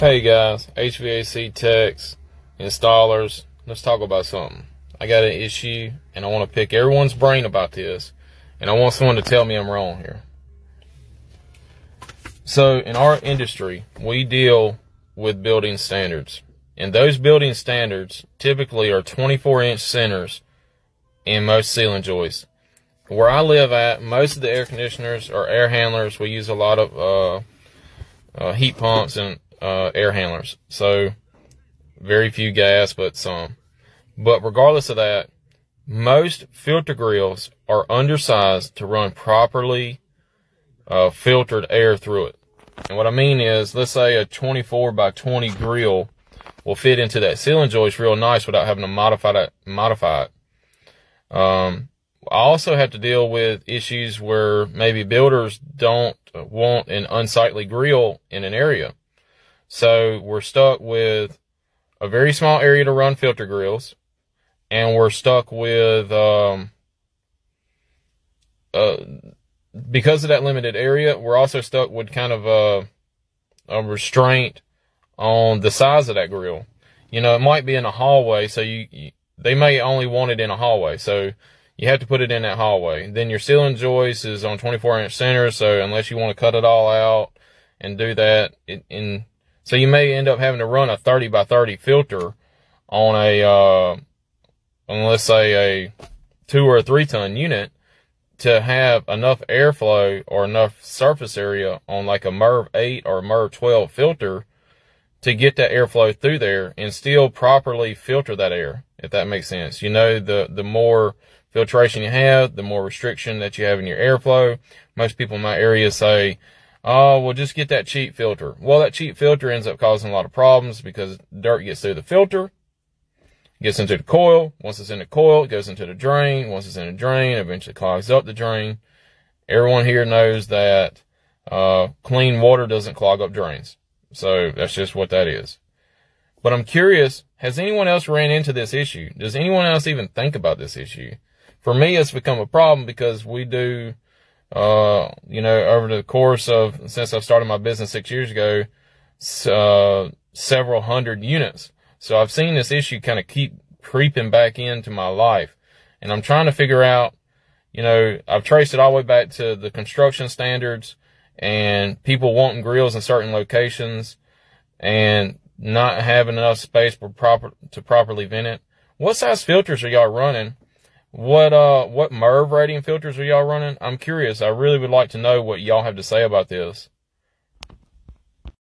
Hey guys, HVAC techs, installers, let's talk about something. I got an issue and I want to pick everyone's brain about this, and I want someone to tell me I'm wrong here. So in our industry, we deal with building standards, and those building standards typically are 24-inch centers in most ceiling joists. Where I live at, most of the air conditioners are air handlers. We use a lot of heat pumps and air handlers, so very few gas, but some. But regardless of that, most filter grills are undersized to run properly filtered air through it. And what I mean is, let's say a 24 by 20 grill will fit into that ceiling joist real nice without having to modify it. I also have to deal with issues where maybe builders don't want an unsightly grill in an area. So we're stuck with a very small area to run filter grills, and we're stuck with, because of that limited area, we're also stuck with kind of a restraint on the size of that grill. You know, it might be in a hallway, so they may only want it in a hallway, so you have to put it in that hallway. Then your ceiling joist is on 24-inch centers, so unless you want to cut it all out and do that, so you may end up having to run a 30 by 30 filter on on let's say a 2 or 3 ton unit to have enough airflow or enough surface area on like a MERV 8 or MERV 12 filter to get that airflow through there and still properly filter that air, if that makes sense. You know, the more filtration you have, the more restriction that you have in your airflow. Most people in my area say, oh, well, just get that cheap filter. Well, that cheap filter ends up causing a lot of problems because dirt gets through the filter, gets into the coil. Once it's in the coil, it goes into the drain. Once it's in the drain, it eventually clogs up the drain. Everyone here knows that clean water doesn't clog up drains. So that's just what that is. But I'm curious, has anyone else ran into this issue? Does anyone else even think about this issue? For me, it's become a problem because we do, you know, over the course of, since I've started my business 6 years ago, several hundred units. So I've seen this issue kind of keep creeping back into my life. And I'm trying to figure out, you know, I've traced it all the way back to the construction standards and people wanting grills in certain locations and not having enough space to properly vent it. What size filters are y'all running? What MERV rating filters are y'all running? I'm curious. I really would like to know what y'all have to say about this.